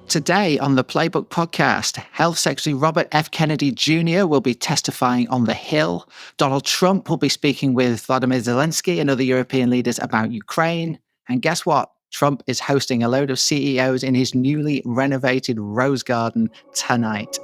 Today on the Playbook Podcast, Health Secretary Robert F. Kennedy Jr. will be testifying on the Hill. Donald Trump will be speaking with Vladimir Zelensky and other European leaders about Ukraine. And guess what? Trump is hosting a load of CEOs in his newly renovated Rose Garden tonight.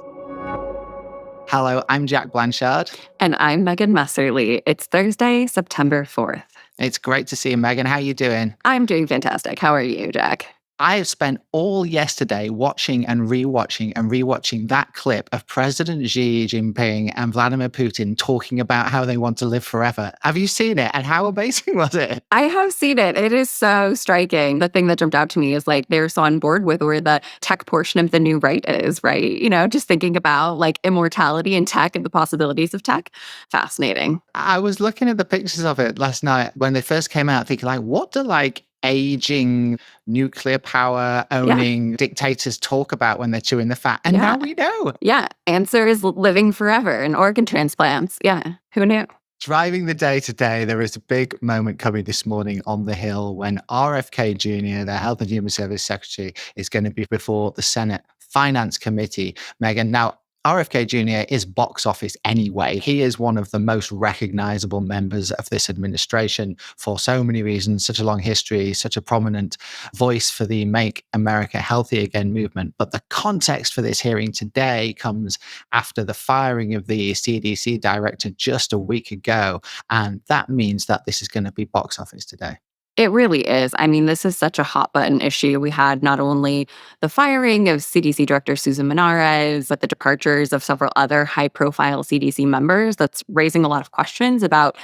Hello, I'm Jack Blanchard. And I'm Megan Messerly. It's Thursday, September 4th. It's great to see you, Megan. How are you doing? I'm doing fantastic. How are you, Jack? I have spent all yesterday watching and rewatching that clip of President Xi Jinping and Vladimir Putin talking about how they want to live forever. Have you seen it? And how amazing was it? I have seen it. It is so striking. The thing that jumped out to me is like they're so on board with where the tech portion of the new right is, right? You know, just thinking about like immortality and tech and the possibilities of tech. Fascinating. I was looking at the pictures of it last night when they first came out, thinking like, what do like aging, nuclear power owning dictators talk about when they're chewing the fat? And now we know. Yeah. Answer is living forever and organ transplants. Yeah. Who knew? Driving the day today, there is a big moment coming this morning on the Hill when RFK Jr., the Health and Human Service Secretary, is going to be before the Senate Finance Committee. Megan, now, RFK Jr. is box office anyway. He is one of the most recognizable members of this administration for so many reasons, such a long history, such a prominent voice for the Make America Healthy Again movement. But the context for this hearing today comes after the firing of the CDC director just a week ago. And that means that this is going to be box office today. It really is. I mean, this is such a hot button issue. We had not only the firing of CDC Director Susan Menarez, but the departures of several other high-profile CDC members that's raising a lot of questions about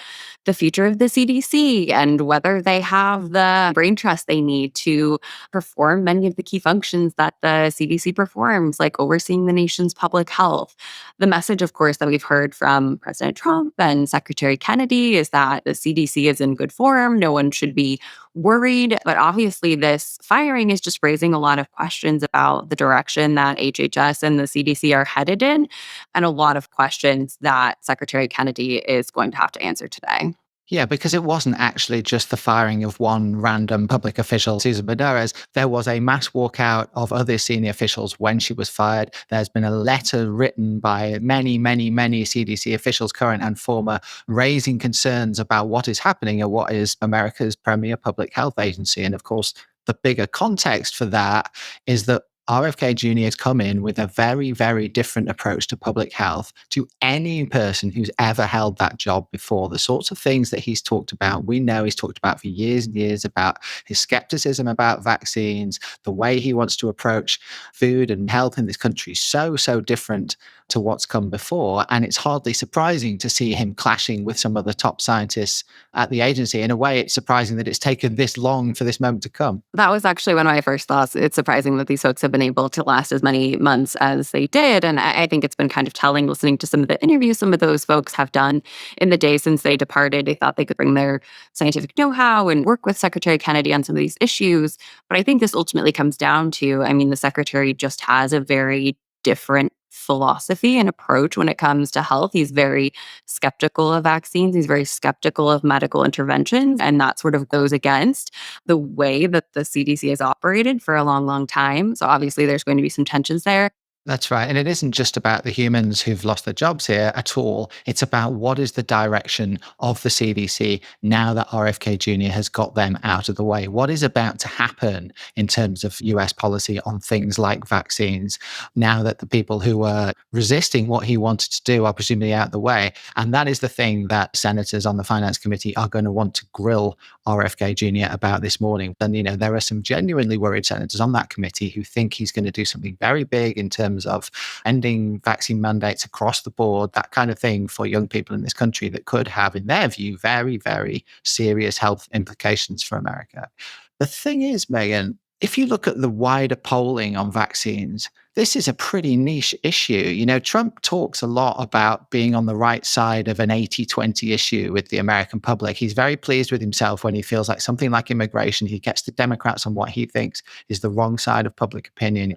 the future of the CDC and whether they have the brain trust they need to perform many of the key functions that the CDC performs, like overseeing the nation's public health. The message, of course, that we've heard from President Trump and Secretary Kennedy is that the CDC is in good form. No one should be worried. But obviously, this firing is just raising a lot of questions about the direction that HHS and the CDC are headed in, and a lot of questions that Secretary Kennedy is going to have to answer today. Yeah, because it wasn't actually just the firing of one random public official, Susan Menarez. There was a mass walkout of other senior officials when she was fired. There's been a letter written by many CDC officials, current and former, raising concerns about what is happening at what is America's premier public health agency. And of course, the bigger context for that is that RFK Jr. has come in with a very different approach to public health to any person who's ever held that job before. The sorts of things that he's talked about, we know he's talked about for years and years, about his skepticism about vaccines, the way he wants to approach food and health in this country, so different to what's come before. And it's hardly surprising to see him clashing with some of the top scientists at the agency. In a way, it's surprising that it's taken this long for this moment to come. That was actually one of my first thoughts. It's surprising that these folks have been able to last as many months as they did. And I think it's been kind of telling listening to some of the interviews some of those folks have done in the days since they departed. They thought they could bring their scientific know-how and work with Secretary Kennedy on some of these issues. But I think this ultimately comes down to, I mean, the secretary just has a very different philosophy and approach when it comes to health. He's very skeptical of vaccines. He's very skeptical of medical interventions. And that sort of goes against the way that the CDC has operated for a long time. So obviously there's going to be some tensions there. That's right. And it isn't just about the humans who've lost their jobs here at all. It's about what is the direction of the CDC now that RFK Jr. has got them out of the way. What is about to happen in terms of US policy on things like vaccines now that the people who were resisting what he wanted to do are presumably out of the way. And that is the thing that senators on the Finance Committee are going to want to grill RFK Jr. about this morning. And, you know, there are some genuinely worried senators on that committee who think he's going to do something very big in terms of ending vaccine mandates across the board, that kind of thing for young people in this country that could have, in their view, very serious health implications for America. The thing is, Megan, if you look at the wider polling on vaccines, this is a pretty niche issue. You know, Trump talks a lot about being on the right side of an 80-20 issue with the American public. He's very pleased with himself when he feels like something like immigration, he gets the Democrats on what he thinks is the wrong side of public opinion.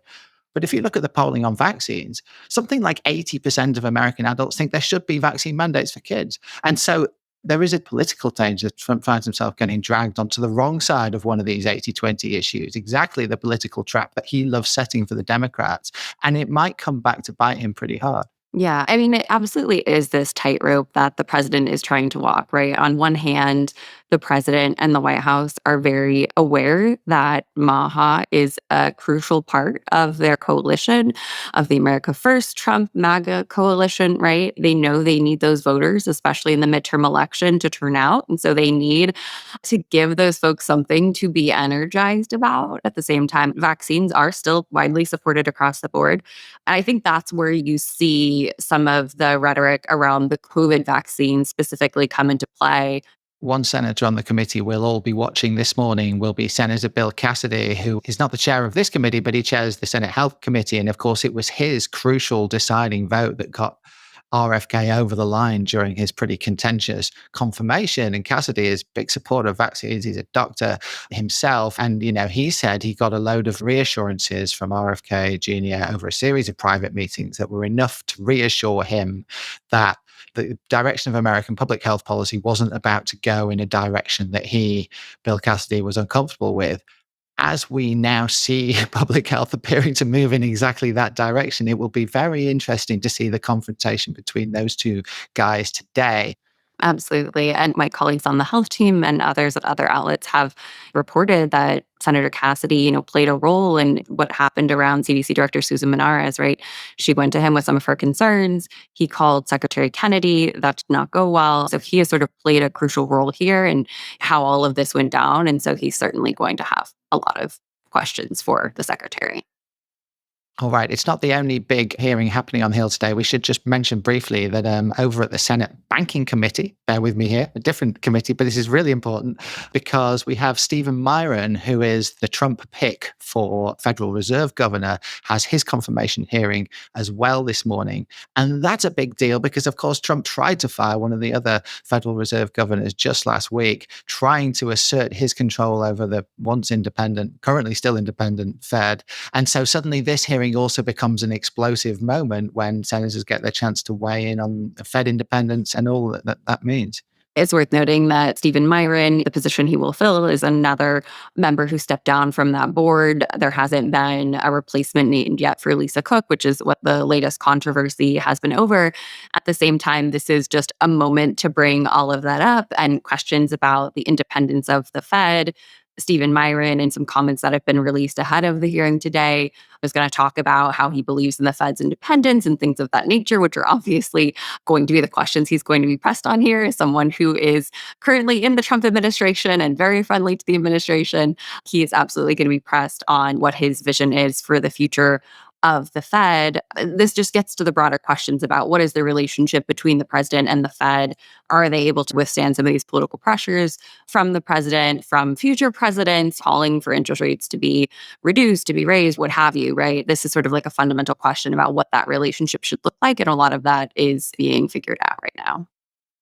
But if you look at the polling on vaccines, something like 80% of American adults think there should be vaccine mandates for kids. And so there is a political danger that Trump finds himself getting dragged onto the wrong side of one of these 80-20 issues, exactly the political trap that he loves setting for the Democrats. And it might come back to bite him pretty hard. Yeah, I mean, it absolutely is this tightrope that the president is trying to walk, right? On one hand, the president and the White House are very aware that MAHA is a crucial part of their coalition, of the America First Trump MAGA coalition, right? They know they need those voters, especially in the midterm election, to turn out. And so they need to give those folks something to be energized about. At the same time, vaccines are still widely supported across the board. And I think that's where you see some of the rhetoric around the COVID vaccine specifically come into play. One senator on the committee we'll all be watching this morning will be Senator Bill Cassidy, who is not the chair of this committee, but he chairs the Senate Health Committee. And of course, it was his crucial deciding vote that got RFK over the line during his pretty contentious confirmation. And Cassidy is a big supporter of vaccines. He's a doctor himself. And, he said he got a load of reassurances from RFK Jr. over a series of private meetings that were enough to reassure him that the direction of American public health policy wasn't about to go in a direction that Bill Cassidy, was uncomfortable with. As we now see public health appearing to move in exactly that direction, it will be very interesting to see the confrontation between those two guys today. Absolutely. And my colleagues on the health team and others at other outlets have reported that Senator Cassidy, played a role in what happened around CDC Director Susan Menarez, right? She went to him with some of her concerns. He called Secretary Kennedy. That did not go well. So he has sort of played a crucial role here in how all of this went down. And so he's certainly going to have a lot of questions for the secretary. All right. It's not the only big hearing happening on the Hill today. We should just mention briefly that over at the Senate Banking Committee, bear with me here, a different committee, but this is really important because we have Stephen Myron, who is the Trump pick for Federal Reserve Governor, has his confirmation hearing as well this morning. And that's a big deal because, of course, Trump tried to fire one of the other Federal Reserve governors just last week, trying to assert his control over the once independent, currently still independent Fed. And so suddenly this hearing also becomes an explosive moment when senators get their chance to weigh in on the Fed independence and all that means. It's worth noting that Stephen Myron, the position he will fill, is another member who stepped down from that board. There hasn't been a replacement named yet for Lisa Cook, which is what the latest controversy has been over. At the same time, this is just a moment to bring all of that up and questions about the independence of the Fed. Stephen Myron, in some comments that have been released ahead of the hearing today, was going to talk about how he believes in the Fed's independence and things of that nature, which are obviously going to be the questions he's going to be pressed on here as someone who is currently in the Trump administration and very friendly to the administration. He is absolutely going to be pressed on what his vision is for the future of the Fed. This just gets to the broader questions about what is the relationship between the president and the Fed? Are they able to withstand some of these political pressures from the president, from future presidents, calling for interest rates to be reduced, to be raised, what have you, right? This is sort of like a fundamental question about what that relationship should look like. And a lot of that is being figured out right now.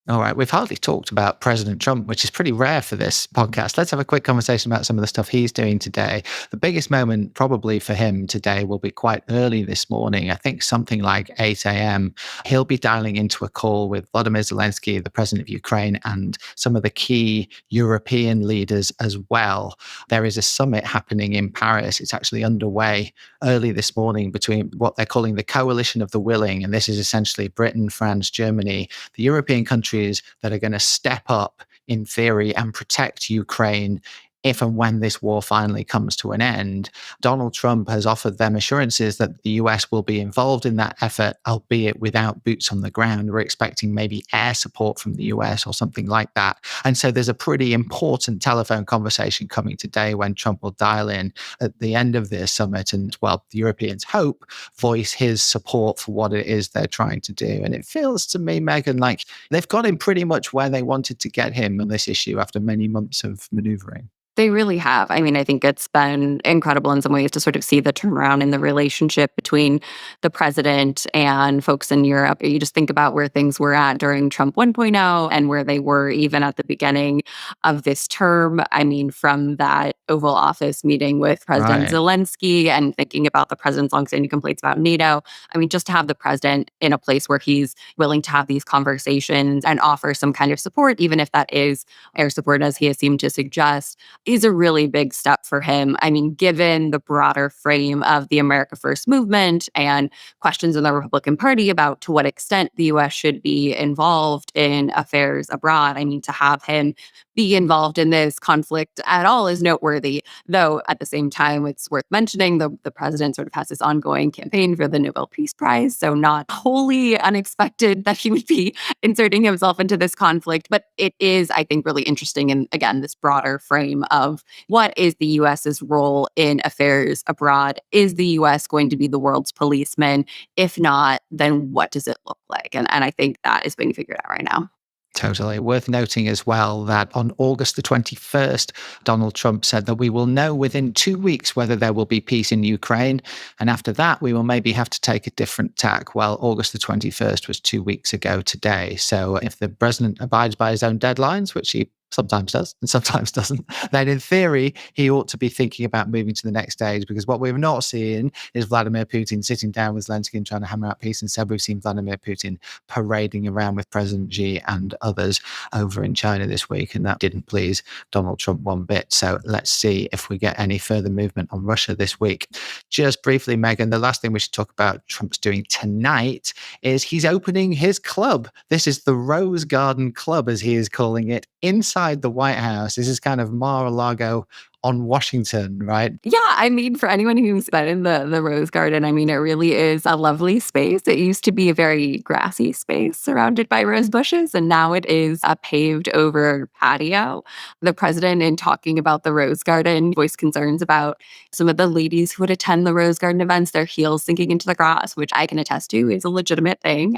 All right, we've hardly talked about President Trump, which is pretty rare for this podcast. Let's have a quick conversation about some of the stuff he's doing today. The biggest moment probably for him today will be quite early this morning. I think something like 8 a.m. He'll be dialing into a call with Volodymyr Zelensky, the president of Ukraine, and some of the key European leaders as well. There is a summit happening in Paris. It's actually underway early this morning between what they're calling the Coalition of the Willing. And this is essentially Britain, France, Germany, the European countries that are going to step up in theory and protect Ukraine if and when this war finally comes to an end. Donald Trump has offered them assurances that the US will be involved in that effort, albeit without boots on the ground. We're expecting maybe air support from the US or something like that. And so there's a pretty important telephone conversation coming today when Trump will dial in at the end of this summit and, well, the Europeans hope, voice his support for what it is they're trying to do. And it feels to me, Megan, like they've got him pretty much where they wanted to get him on this issue after many months of maneuvering. They really have. I mean, I think it's been incredible in some ways to sort of see the turnaround in the relationship between the president and folks in Europe. You just think about where things were at during Trump 1.0 and where they were even at the beginning of this term. I mean, from that Oval Office meeting with President Right. Zelensky and thinking about the president's longstanding complaints about NATO. I mean, just to have the president in a place where he's willing to have these conversations and offer some kind of support, even if that is air support, as he has seemed to suggest, is a really big step for him. I mean, given the broader frame of the America First movement and questions in the Republican Party about to what extent the US should be involved in affairs abroad, I mean, to have him be involved in this conflict at all is noteworthy. Though at the same time, it's worth mentioning the president sort of has this ongoing campaign for the Nobel Peace Prize. So not wholly unexpected that he would be inserting himself into this conflict. But it is, I think, really interesting in, again, this broader frame of what is the US's role in affairs abroad? Is the US going to be the world's policeman? If not, then what does it look like? And I think that is being figured out right now. Totally. Worth noting as well that on August the 21st, Donald Trump said that we will know within 2 weeks whether there will be peace in Ukraine. And after that, we will maybe have to take a different tack. Well, August the 21st was 2 weeks ago today. So if the president abides by his own deadlines, which he sometimes does and sometimes doesn't, then in theory, he ought to be thinking about moving to the next stage, because what we've not seen is Vladimir Putin sitting down with Zelensky and trying to hammer out peace. Instead, we've seen Vladimir Putin parading around with President Xi and others over in China this week, and that didn't please Donald Trump one bit. So let's see if we get any further movement on Russia this week. Just briefly, Megan, the last thing we should talk about Trump's doing tonight is he's opening his club. This is the Rose Garden Club, as he is calling it, inside the White House. This is kind of Mar-a-Lago on Washington, right? Yeah, I mean, for anyone who's been in the Rose Garden, I mean, it really is a lovely space. It used to be a very grassy space surrounded by rose bushes, and now it is a paved over patio. The president, in talking about the Rose Garden, voiced concerns about some of the ladies who would attend the Rose Garden events, their heels sinking into the grass, which I can attest to is a legitimate thing.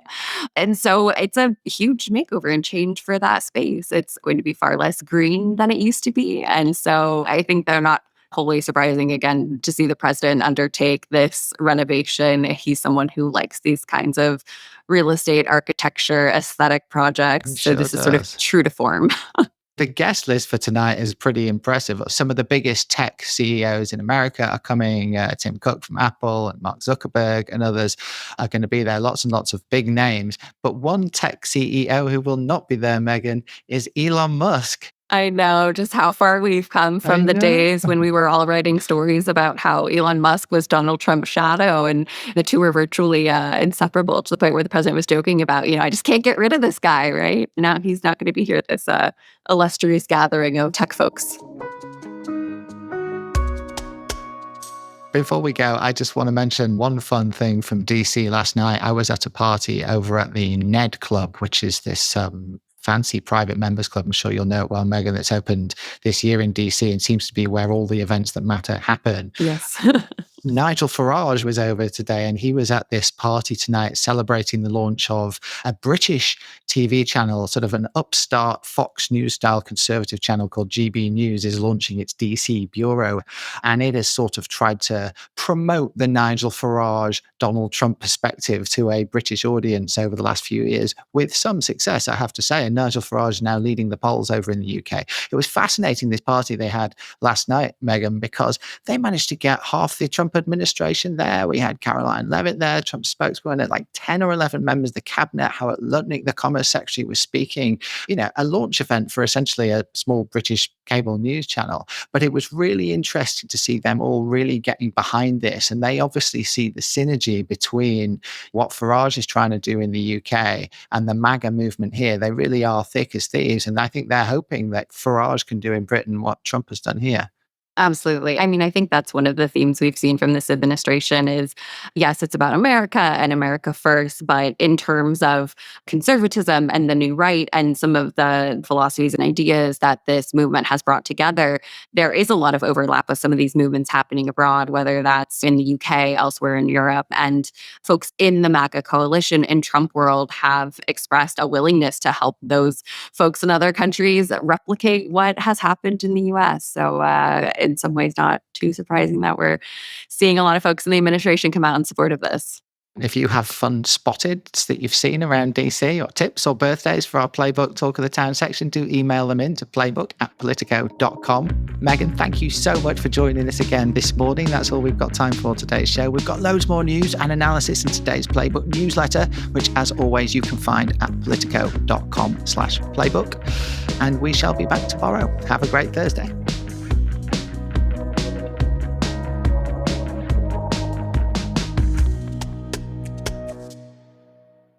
And so it's a huge makeover and change for that space. It's going to be far less green than it used to be. And so I think they're not wholly surprising, again, to see the president undertake this renovation. He's someone who likes these kinds of real estate, architecture, aesthetic He projects. So sure this is sort of does. true to form. The guest list for tonight is pretty impressive. Some of the biggest tech CEOs in America are coming. Tim Cook from Apple and Mark Zuckerberg and others are going to be there. Lots and lots of big names. But one tech CEO who will not be there, Megan, is Elon Musk. I know just how far we've come I from the know. days when we were all writing stories about how Elon Musk was Donald Trump's shadow, and the two were virtually inseparable, to the point where the president was joking about, I just can't get rid of this guy, right? Now he's not going to be here at this illustrious gathering of tech folks. Before we go, I just want to mention one fun thing from DC last night. I was at a party over at the Ned Club, which is this fancy private members club. I'm sure you'll know it well, Megan, that's opened this year in DC and seems to be where all the events that matter happen. Yes. Nigel Farage was over today, and he was at this party tonight celebrating the launch of a British TV channel, sort of an upstart Fox News style conservative channel called GB News is launching its DC bureau. And it has sort of tried to promote the Nigel Farage, Donald Trump perspective to a British audience over the last few years with some success, I have to say. And Nigel Farage is now leading the polls over in the UK. It was fascinating, this party they had last night, Megan, because they managed to get half the Trump administration there. We had Caroline Levitt there, Trump's spokeswoman, and like 10 or 11 members of the cabinet. Howard Lutnick, the Commerce Secretary, was speaking. A launch event for essentially a small British cable news channel. But it was really interesting to see them all really getting behind this. And they obviously see the synergy between what Farage is trying to do in the UK and the MAGA movement here. They really are thick as thieves. And I think they're hoping that Farage can do in Britain what Trump has done here. Absolutely. I mean, I think that's one of the themes we've seen from this administration is, yes, it's about America and America first, but in terms of conservatism and the new right and some of the philosophies and ideas that this movement has brought together, there is a lot of overlap with some of these movements happening abroad, whether that's in the UK, elsewhere in Europe. And folks in the MAGA coalition in Trump world have expressed a willingness to help those folks in other countries replicate what has happened in the US. So, in some ways, not too surprising that we're seeing a lot of folks in the administration come out in support of this. If you have fun spotteds that you've seen around DC or tips or birthdays for our Playbook Talk of the Town section, do email them in to playbook@politico.com. Megan, thank you so much for joining us again this morning. That's all we've got time for today's show. We've got loads more news and analysis in today's Playbook newsletter, which as always you can find at politico.com/playbook. And we shall be back tomorrow. Have a great Thursday.